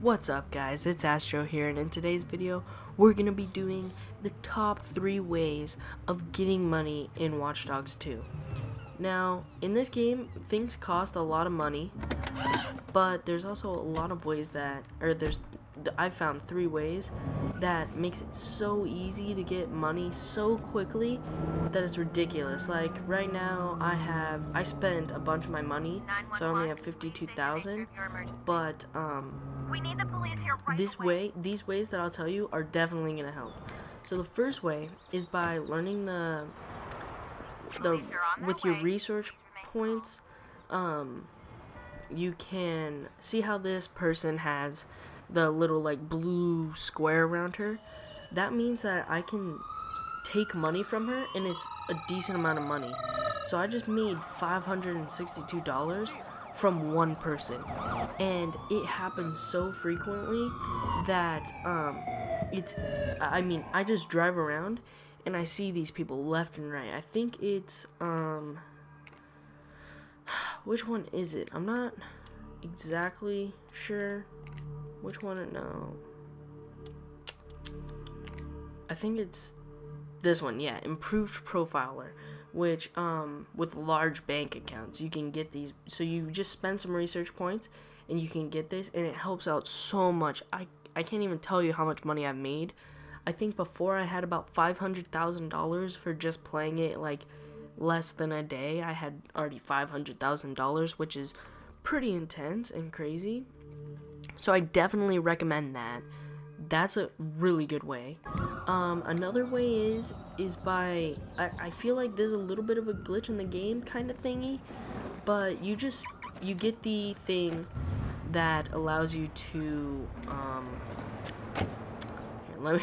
What's up guys, it's Astro here, and in today's video we're going to be doing the top 3 ways of getting money in Watch Dogs 2. Now, in this game, things cost a lot of money, but there's also a lot of ways that, I found 3 ways that makes it so easy to get money so quickly that it's ridiculous. Like right now I spent a bunch of my money, so I only have 52,000, but these ways that I'll tell you are definitely gonna help. So the first way is by learning with your research points. You can see how this person has the little like blue square around her. That means that I can take money from her, and it's a decent amount of money. So I just made $562 from one person, and it happens so frequently that I just drive around and I see these people left and right. I think it's which one is it? I'm not exactly sure which one. No, I think it's this one. Yeah, Improved Profiler, which with large bank accounts you can get these. So you just spend some research points and you can get this, and it helps out so much. I can't even tell you how much money I've made. I think before I had about $500,000 for just playing it like less than a day. I had already $500,000, which is pretty intense and crazy. So I definitely recommend that. That's a really good way. Another way is by, I feel like there's a little bit of a glitch in the game kind of thingy, but you get the thing that allows you to here,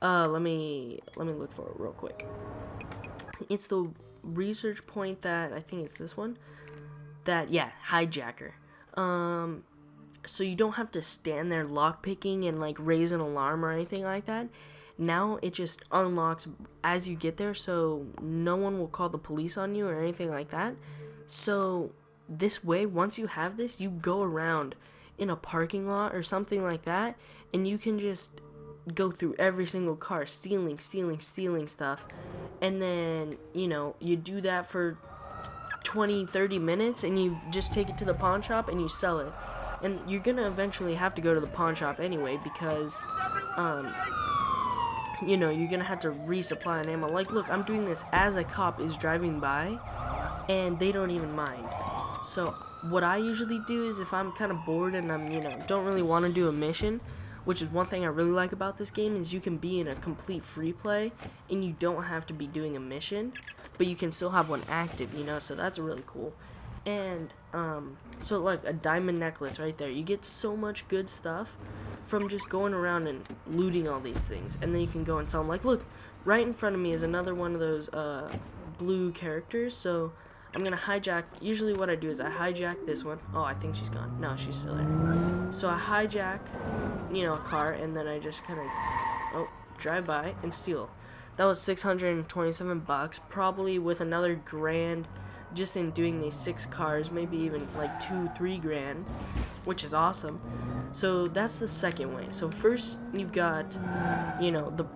let me look for it real quick. It's the research point that I think it's this one. That, yeah, hijacker. So you don't have to stand there lockpicking and like raise an alarm or anything like that. Now it just unlocks as you get there, so no one will call the police on you or anything like that. So this way, once you have this, you go around in a parking lot or something like that, and you can just go through every single car, stealing stuff. And then, you do that for 20-30 minutes, and you just take it to the pawn shop and you sell it. And you're gonna eventually have to go to the pawn shop anyway, because you're gonna have to resupply an ammo. Like, look, I'm doing this as a cop is driving by, and they don't even mind. So what I usually do is, if I'm kind of bored and I'm don't really want to do a mission, which is one thing I really like about this game, is you can be in a complete free play and you don't have to be doing a mission, but you can still have one active, so that's really cool. And so like a diamond necklace right there, you get so much good stuff from just going around and looting all these things, and then you can go and sell them. Like, look, right in front of me is another one of those blue characters. So I'm gonna hijack. Usually what I do is I hijack this one. Oh, I think she's gone. No, she's still there. So I hijack a car, and then I just kind of drive by and steal. That was $627, probably with another grand just in doing these 6 cars, maybe even like 2-3 grand, which is awesome. So that's the second way. So first you've got the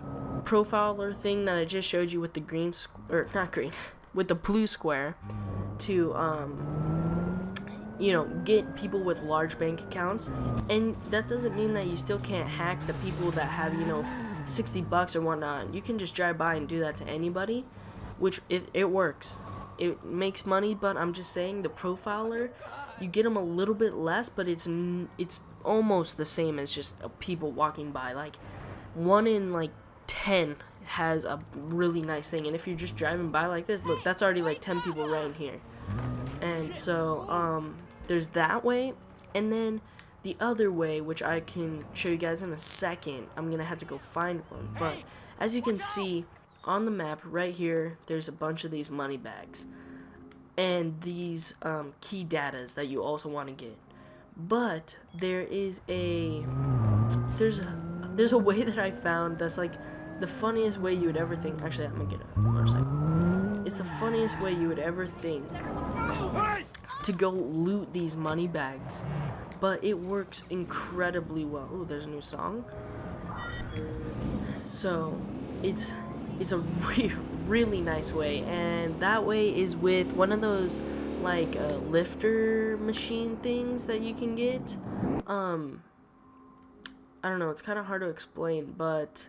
profiler thing that I just showed you with the green or not green with the blue square to get people with large bank accounts. And that doesn't mean that you still can't hack the people that have $60 or whatnot. You can just drive by and do that to anybody, which it works. It makes money, but I'm just saying the profiler, you get them a little bit less, but it's almost the same as just people walking by. Like 1 in like 10 has a really nice thing, and if you're just driving by like this, look, that's already like 10 people right in here. And so there's that way, and then the other way, which I can show you guys in a second. I'm gonna have to go find one, but as you can see on the map right here, there's a bunch of these money bags and these key datas that you also want to get. But there's a way that I found that's like the funniest way you would ever think. Actually, I'm gonna get a motorcycle. It's the funniest way you would ever think to go loot these money bags, but it works incredibly well. Oh, there's a new song. So it's a really nice way, and that way is with one of those like lifter machine things that you can get. I don't know, it's kind of hard to explain, but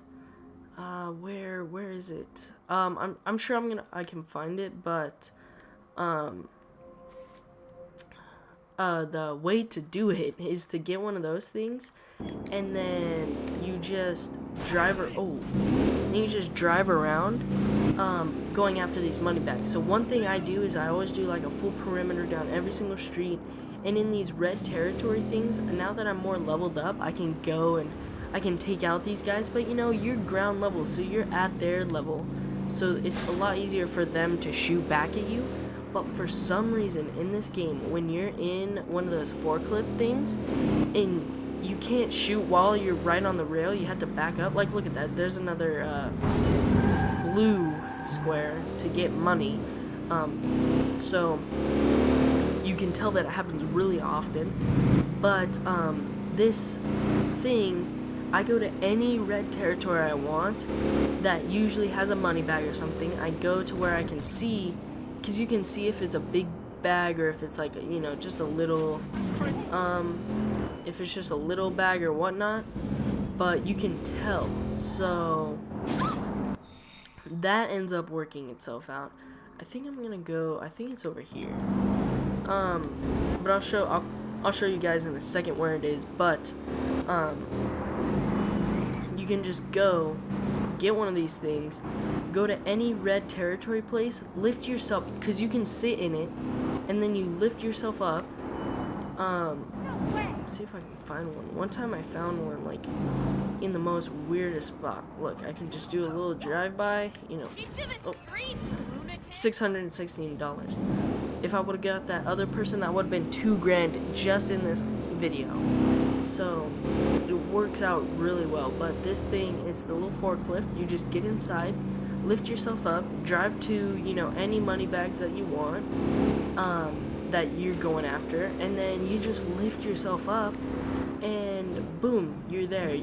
where is it? I'm sure I can find it, but the way to do it is to get one of those things, and then you just drive around going after these money bags. So one thing I do is I always do like a full perimeter down every single street, and in these red territory things, now that I'm more leveled up, I can go and I can take out these guys, but you know, you're ground level, so you're at their level, so it's a lot easier for them to shoot back at you. But for some reason in this game, when you're in one of those forklift things and you can't shoot while you're right on the rail, you have to back up. Like, look at that, there's another blue square to get money. So you can tell that it happens really often. But this thing, I go to any red territory I want that usually has a money bag or something. I go to where I can see, because you can see if it's a big bag or if it's like, you know, just a little, if it's just a little bag or whatnot, but you can tell. So that ends up working itself out. I think I'm gonna go, I think it's over here. But I'll show you guys in a second where it is, but you can just go get one of these things, go to any red territory place, lift yourself, because you can sit in it, and then you lift yourself up. See if I can find one. One time I found one like in the most weirdest spot. Look, I can just do a little drive-by, you know. Oh, $616. If I would have got that other person, that would have been $2 grand just in this video. So it works out really well. But this thing is the little forklift. You just get inside, lift yourself up, drive to, you know, any money bags that you want, that you're going after, and then you just lift yourself up, and boom, you're there.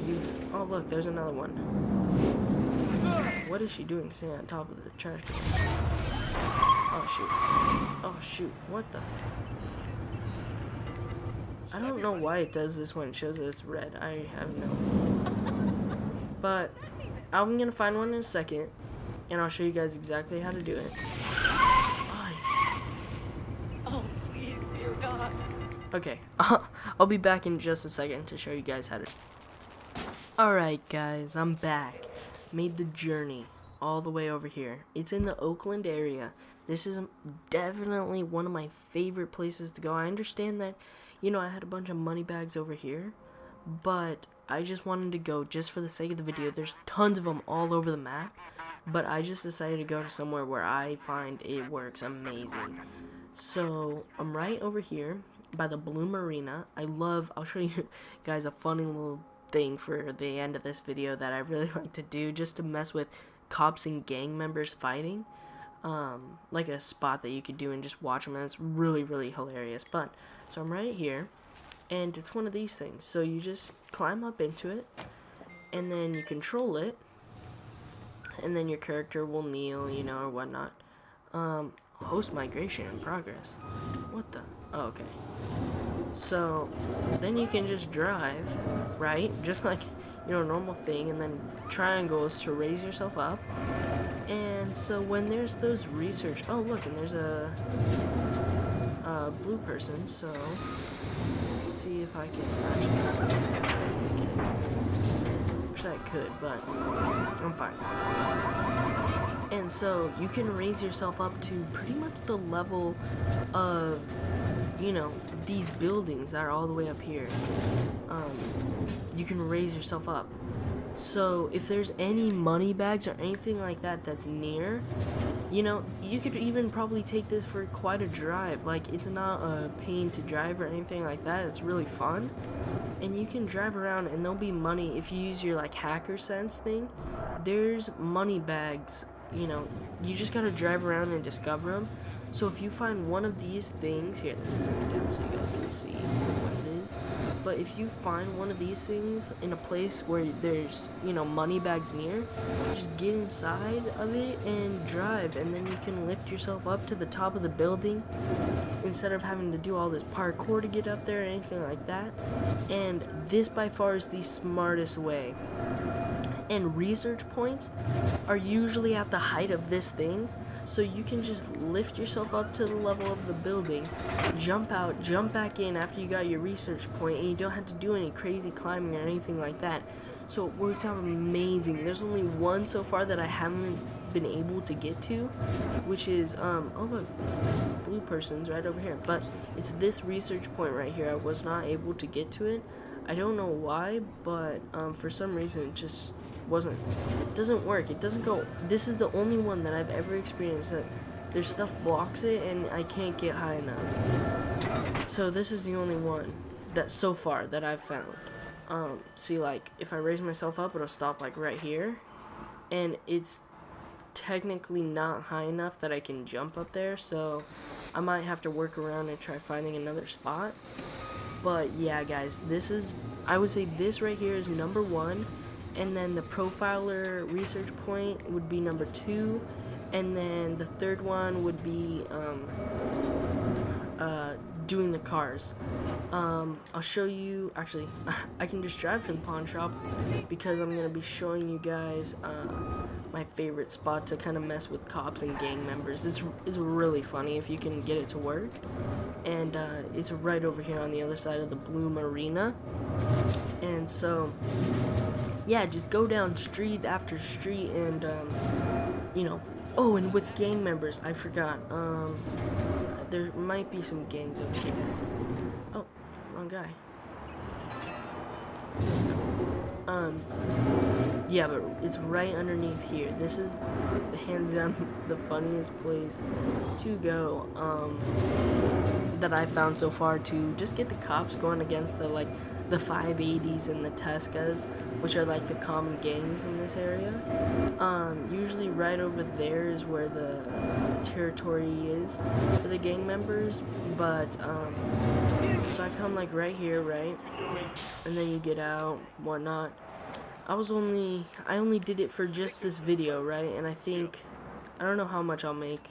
Oh look, there's another one. What is she doing sitting on top of the trash can? Oh shoot. Oh shoot. What the? I don't know why it does this when it shows that it's red. I have no clue. But I'm gonna find one in a second, and I'll show you guys exactly how to do it. Oh, please, dear God. Okay, I'll be back in just a second to show you guys how to. Alright guys, I'm back. Made the journey all the way over here. It's in the Oakland area. This is definitely one of my favorite places to go. I understand that, you know, I had a bunch of money bags over here, but I just wanted to go just for the sake of the video. There's tons of them all over the map, but I just decided to go to somewhere where I find it works amazing. So I'm right over here by the Blue Marina. I'll show you guys a funny little thing for the end of this video that I really like to do, just to mess with cops and gang members fighting. Like a spot that you could do and just watch them, and it's really, really hilarious. But so I'm right here, and it's one of these things. So you just climb up into it, and then you control it, and then your character will kneel, you know, or whatnot. Host migration in progress. What the? Oh, okay. So then you can just drive, right? Just like, you know, a normal thing, and then triangles to raise yourself up. And so when there's those research, oh look, and there's a blue person. So let's see if I can actually get it. Wish I could, but I'm fine. And so you can raise yourself up to pretty much the level of, you know, these buildings that are all the way up here. You can raise yourself up. So if there's any money bags or anything like that that's near, you know, you could even probably take this for quite a drive. Like, it's not a pain to drive or anything like that. It's really fun. And you can drive around and there'll be money if you use your like hacker sense thing. There's money bags, you know, you just gotta drive around and discover them. So if you find one of these things here, let me bring it down so you guys can see what it is. But if you find one of these things in a place where there's, you know, money bags near, just get inside of it and drive, and then you can lift yourself up to the top of the building instead of having to do all this parkour to get up there or anything like that. And this by far is the smartest way. And research points are usually at the height of this thing, so you can just lift yourself up to the level of the building, jump out, jump back in after you got your research point, and you don't have to do any crazy climbing or anything like that. So it works out amazing. There's only one so far that I haven't been able to get to, which is oh look, blue person's right over here, but it's this research point right here. I was not able to get to it. I don't know why, but for some reason it just doesn't work. It doesn't go. This is the only one that I've ever experienced that there's stuff blocks it and I can't get high enough. So this is the only one that so far that I've found. See, like if I raise myself up, it'll stop like right here, and it's technically not high enough that I can jump up there, so I might have to work around and try finding another spot. But yeah, guys, this is, I would say this right here is number 1, and then the profiler research point would be number 2, and then the third one would be doing the cars. I'll show you, actually I can just drive to the pawn shop because I'm gonna be showing you guys my favorite spot to kind of mess with cops and gang members. It's really funny if you can get it to work, and it's right over here on the other side of the Blue Marina. And so yeah, just go down street after street, and you know, oh, and with gang members, I forgot, there might be some gangs over here. Oh, wrong guy. Yeah, but it's right underneath here. This is hands down the funniest place to go, that I found so far, to just get the cops going against the, like, the 580s and the Tescas, which are like the common gangs in this area. Usually right over there is where the territory is for the gang members, but so I come like right here, right, and then you get out, whatnot. I only did it for just this video, right, and I don't know how much I'll make.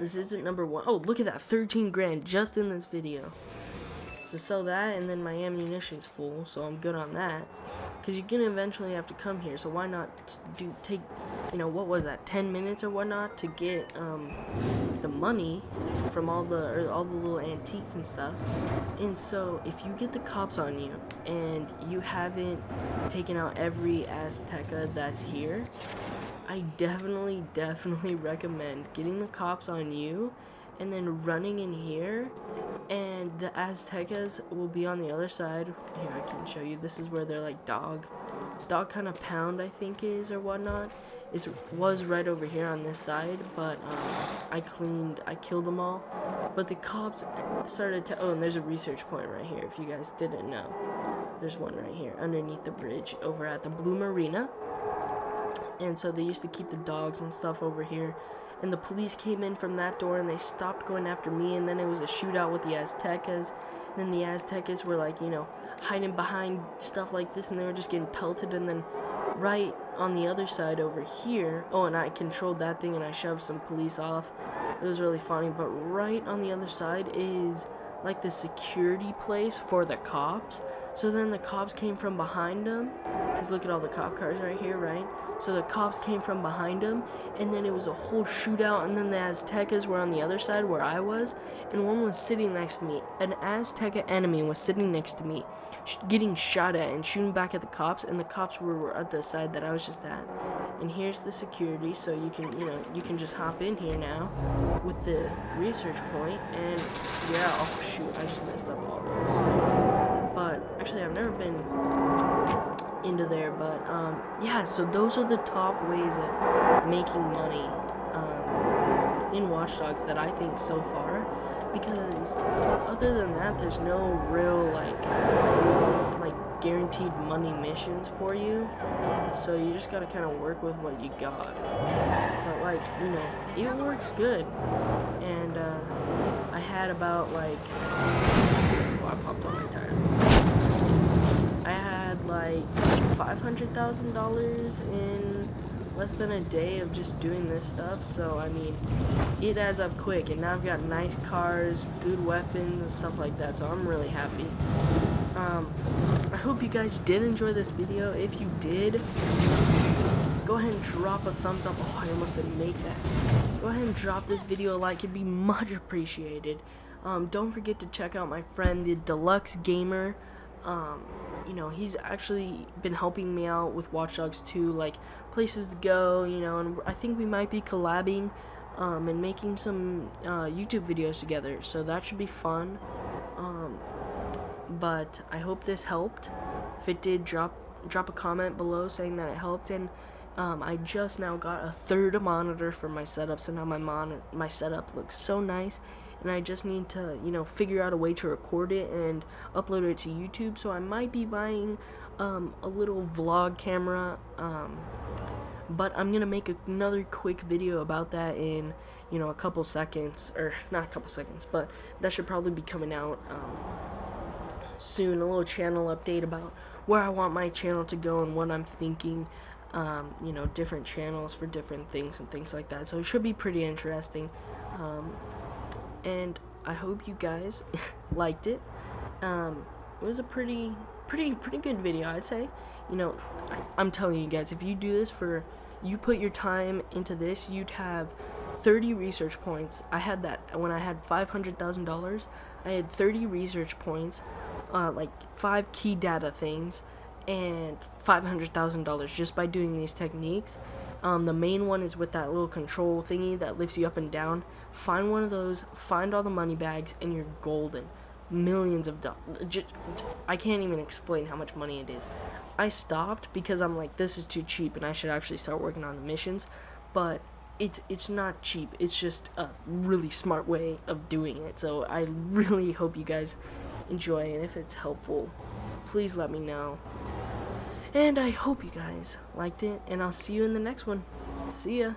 This isn't number 1. Oh, look at that, 13 grand just in this video. So sell that, and then my ammunition's full, so I'm good on that. Because you're gonna eventually have to come here, so why not take, you know, what was that, 10 minutes or whatnot to get the money from all the little antiques and stuff. And so if you get the cops on you and you haven't taken out every Azteca that's here, I definitely recommend getting the cops on you and then running in here, and the Aztecas will be on the other side. Here, I can show you. This is where they're like dog kind of pound, I think is, or whatnot. It was right over here on this side, but I killed them all. But the cops started to, oh, and there's a research point right here, if you guys didn't know. There's one right here underneath the bridge over at the Blue Marina. And so they used to keep the dogs and stuff over here. And the police came in from that door and they stopped going after me, and then it was a shootout with the Aztecas. And then the Aztecas were like, you know, hiding behind stuff like this, and they were just getting pelted. And then right on the other side over here, oh, and I controlled that thing and I shoved some police off. It was really funny. But right on the other side is like the security place for the cops. So then the cops came from behind them, because look at all the cop cars right here, right? So the cops came from behind them, and then it was a whole shootout, and then the Aztecas were on the other side where I was, and one was sitting next to me. An Azteca enemy was sitting next to me, getting shot at and shooting back at the cops, and the cops were at the side that I was just at. And here's the security, so you can, you know, you can just hop in here now with the research point, and yeah, oh shoot, I just messed up all those. But actually, I've never been into there, but yeah, so those are the top ways of making money in Watch Dogs that I think so far, because other than that, there's no real like guaranteed money missions for you, so you just gotta kind of work with what you got. But like, you know, it works good. And I had about like, oh, I popped on my tires. I had like $500,000 in less than a day of just doing this stuff. So I mean, it adds up quick, and now I've got nice cars, good weapons, and stuff like that. So I'm really happy. I hope you guys did enjoy this video. If you did, go ahead and drop a thumbs up. Oh, I almost didn't make that. Go ahead and drop this video a like. It'd be much appreciated. Don't forget to check out my friend, the Deluxe Gamer. You know, he's actually been helping me out with Watch Dogs 2, like places to go, you know, and I think we might be collabing and making some YouTube videos together, so that should be fun. But I hope this helped. If it did, drop a comment below saying that it helped. And I just now got a third monitor for my setup, so now my setup looks so nice. And I just need to, you know, figure out a way to record it and upload it to YouTube. So I might be buying a little vlog camera, but I'm gonna make another quick video about that in, you know, a couple seconds, or not a couple seconds, but that should probably be coming out soon. A little channel update about where I want my channel to go and what I'm thinking. You know, different channels for different things and things like that. So it should be pretty interesting. And I hope you guys liked it. It was a pretty good video, I'd say. You know, I'm telling you guys, if you do this you put your time into this, you'd have 30 research points. I had that when I had $500,000. I had 30 research points, like 5 key data things, and $500,000 just by doing these techniques. The main one is with that little control thingy that lifts you up and down. Find one of those, find all the money bags, and you're golden. Millions of dollars. I can't even explain how much money it is. I stopped because I'm like, this is too cheap and I should actually start working on the missions. But it's not cheap. It's just a really smart way of doing it. So I really hope you guys enjoy it. If it's helpful, please let me know. And I hope you guys liked it, and I'll see you in the next one. See ya.